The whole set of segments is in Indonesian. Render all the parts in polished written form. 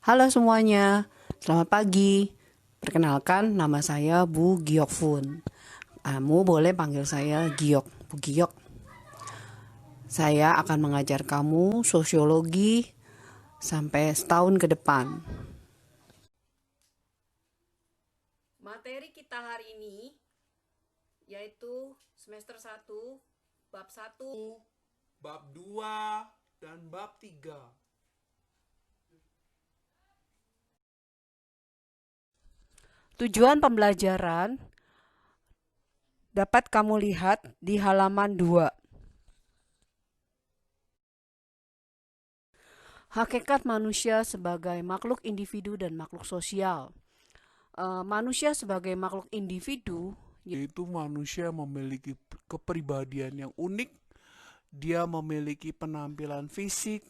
Halo semuanya, selamat pagi. Perkenalkan, nama saya Bu Giok Fun. Kamu boleh panggil saya Giok, Bu Giok. Saya akan mengajar kamu sosiologi sampai setahun ke depan. Materi kita hari ini yaitu semester 1, bab 1, bab 2 dan bab 3. Tujuan pembelajaran dapat kamu lihat di halaman 2. Hakikat manusia sebagai makhluk individu dan makhluk sosial. Manusia sebagai makhluk individu Yaitu manusia memiliki kepribadian yang unik. Dia memiliki penampilan fisik,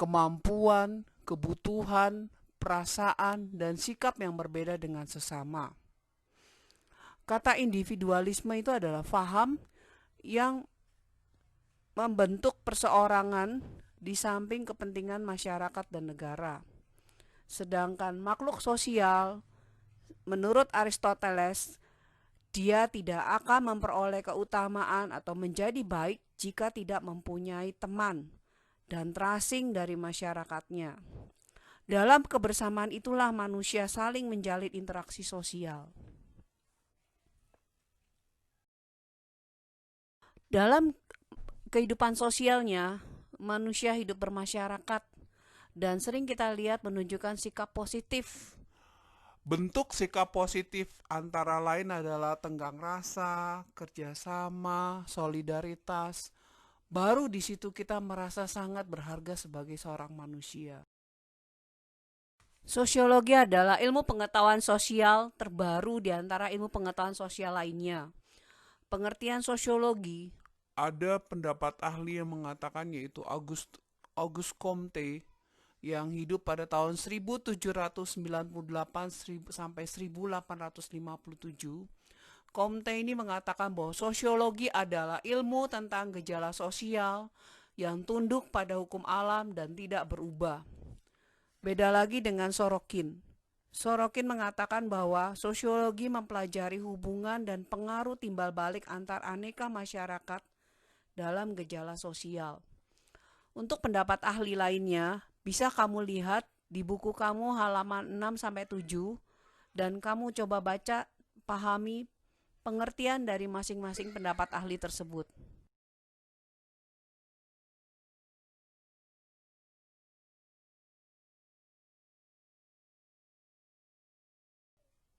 kemampuan, kebutuhan, perasaan, dan sikap yang berbeda dengan sesama. Kata individualisme itu adalah faham yang membentuk perseorangan di samping kepentingan masyarakat dan negara. Sedangkan makhluk sosial, menurut Aristoteles, dia tidak akan memperoleh keutamaan atau menjadi baik jika tidak mempunyai teman dan terasing dari masyarakatnya. Dalam kebersamaan itulah manusia saling menjalin interaksi sosial. Dalam kehidupan sosialnya, manusia hidup bermasyarakat dan sering kita lihat menunjukkan sikap positif. Bentuk sikap positif antara lain adalah tenggang rasa, kerjasama, solidaritas. Baru di situ kita merasa sangat berharga sebagai seorang manusia. Sosiologi adalah ilmu pengetahuan sosial terbaru di antara ilmu pengetahuan sosial lainnya. Pengertian sosiologi, Ada pendapat ahli yang mengatakan, yaitu Auguste Comte, yang hidup pada tahun 1798 sampai 1857. Comte ini mengatakan bahwa sosiologi adalah ilmu tentang gejala sosial yang tunduk pada hukum alam dan tidak berubah. Beda lagi dengan Sorokin. Sorokin mengatakan bahwa sosiologi mempelajari hubungan dan pengaruh timbal balik antar aneka masyarakat dalam gejala sosial. Untuk pendapat ahli lainnya, bisa kamu lihat di buku kamu halaman 6-7 dan kamu coba baca, pahami pengertian dari masing-masing pendapat ahli tersebut.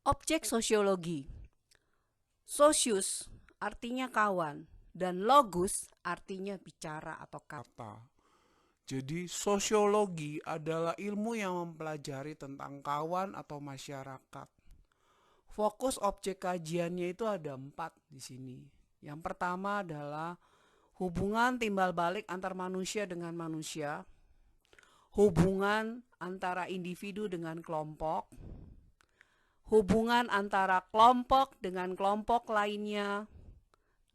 Objek sosiologi. Sosius artinya kawan dan logus artinya bicara atau kata. Jadi sosiologi adalah ilmu yang mempelajari tentang kawan atau masyarakat. Fokus objek kajiannya itu ada 4 di sini. Yang pertama adalah hubungan timbal balik antar manusia dengan manusia, hubungan antara individu dengan kelompok, hubungan antara kelompok dengan kelompok lainnya,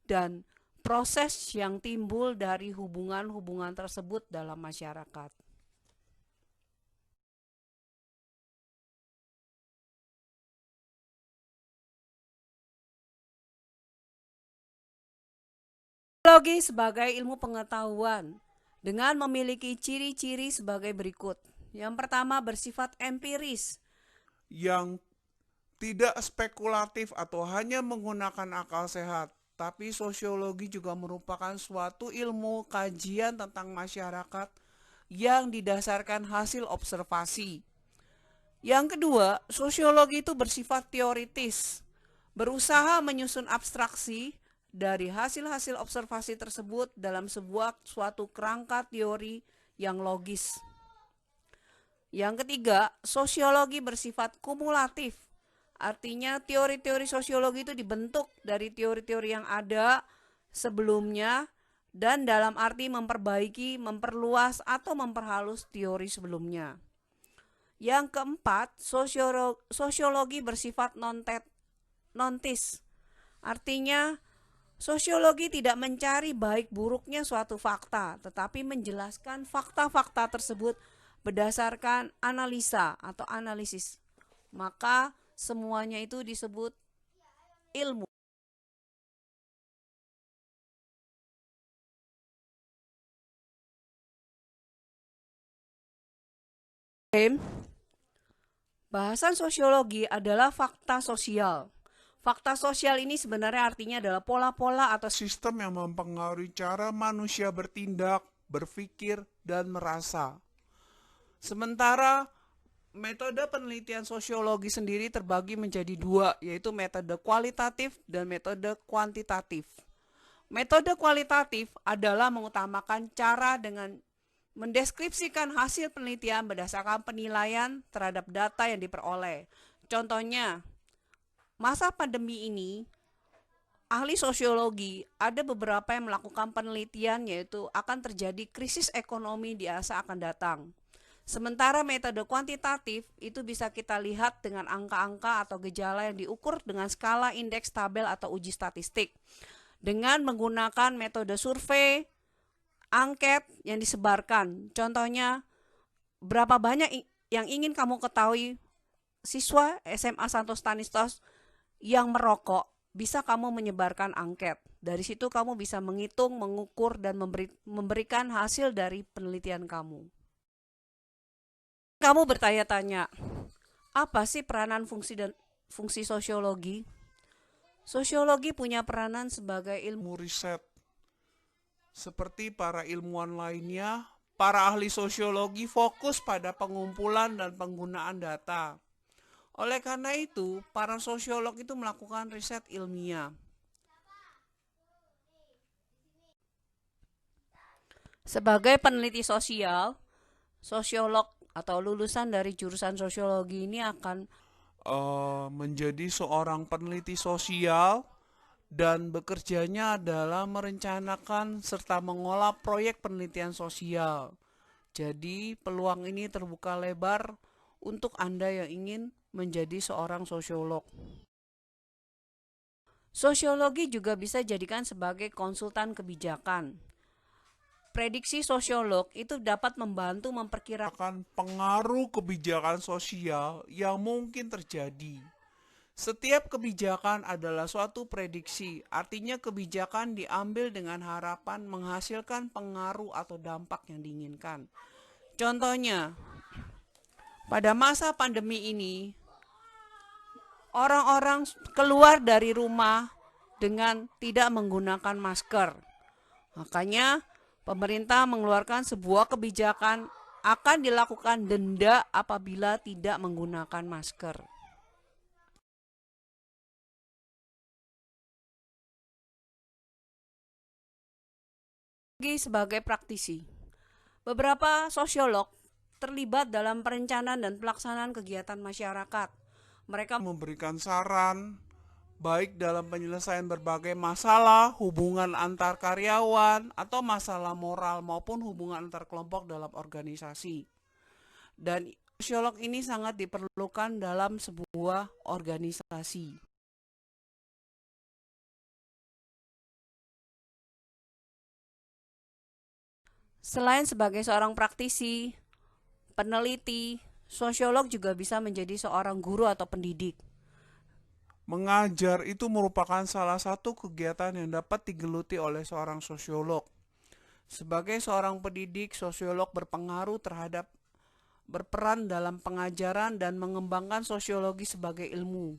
dan proses yang timbul dari hubungan-hubungan tersebut dalam masyarakat. Sosiologi sebagai ilmu pengetahuan dengan memiliki ciri-ciri sebagai berikut. Yang pertama, bersifat empiris, yang tidak spekulatif atau hanya menggunakan akal sehat, tapi sosiologi juga merupakan suatu ilmu kajian tentang masyarakat yang didasarkan hasil observasi. Yang kedua, sosiologi itu bersifat teoritis, berusaha menyusun abstraksi dari hasil-hasil observasi tersebut dalam suatu kerangka teori yang logis. Yang ketiga, sosiologi bersifat kumulatif. Artinya teori-teori sosiologi itu dibentuk dari teori-teori yang ada sebelumnya dan dalam arti memperbaiki, memperluas atau memperhalus teori sebelumnya. Yang keempat, sosiologi bersifat nontis. Artinya sosiologi tidak mencari baik buruknya suatu fakta, tetapi menjelaskan fakta-fakta tersebut berdasarkan analisa atau analisis. Maka semuanya itu disebut ilmu. Bahasan sosiologi adalah fakta sosial. Fakta sosial ini sebenarnya artinya adalah pola-pola atau Sistem yang mempengaruhi cara manusia bertindak, berpikir, dan merasa. Sementara metode penelitian sosiologi sendiri terbagi menjadi dua, yaitu metode kualitatif dan metode kuantitatif. Metode kualitatif adalah mengutamakan cara dengan mendeskripsikan hasil penelitian berdasarkan penilaian terhadap data yang diperoleh. Contohnya, masa pandemi ini, ahli sosiologi ada beberapa yang melakukan penelitian yaitu akan terjadi krisis ekonomi di masa akan datang. Sementara metode kuantitatif itu bisa kita lihat dengan angka-angka atau gejala yang diukur dengan skala indeks tabel atau uji statistik. Dengan menggunakan metode survei, angket yang disebarkan. Contohnya, berapa banyak yang ingin kamu ketahui siswa SMA Santo Stanislas yang merokok, bisa kamu menyebarkan angket. Dari situ kamu bisa menghitung, mengukur, dan memberikan hasil dari penelitian kamu. Kamu bertanya-tanya, apa sih peranan fungsi sosiologi? Sosiologi punya peranan sebagai ilmu Riset. Seperti para ilmuwan lainnya, para ahli sosiologi fokus pada pengumpulan dan penggunaan data. Oleh karena itu, para sosiolog itu melakukan riset ilmiah. Sebagai peneliti sosial, sosiolog atau lulusan dari jurusan sosiologi ini akan Menjadi seorang peneliti sosial dan bekerjanya adalah merencanakan serta mengolah proyek penelitian sosial. Jadi peluang ini terbuka lebar untuk Anda yang ingin menjadi seorang sosiolog. Sosiologi juga bisa dijadikan sebagai konsultan kebijakan. Prediksi sosiolog itu dapat membantu memperkirakan Pengaruh kebijakan sosial yang mungkin terjadi. Setiap kebijakan adalah suatu prediksi, artinya kebijakan diambil dengan harapan menghasilkan pengaruh atau dampak yang diinginkan. Contohnya, pada masa pandemi ini, orang-orang keluar dari rumah dengan tidak menggunakan masker. Makanya, pemerintah mengeluarkan sebuah kebijakan akan dilakukan denda apabila tidak menggunakan masker. Sebagai praktisi, beberapa sosiolog terlibat dalam perencanaan dan pelaksanaan kegiatan masyarakat. Mereka memberikan saran, baik dalam penyelesaian berbagai masalah, hubungan antar karyawan, atau masalah moral maupun hubungan antar kelompok dalam organisasi. Dan sosiolog ini sangat diperlukan dalam sebuah organisasi. Selain sebagai seorang praktisi, peneliti, sosiolog juga bisa menjadi seorang guru atau pendidik. Mengajar itu merupakan salah satu kegiatan yang dapat digeluti oleh seorang sosiolog. Sebagai seorang pendidik, sosiolog berperan dalam pengajaran dan mengembangkan sosiologi sebagai ilmu.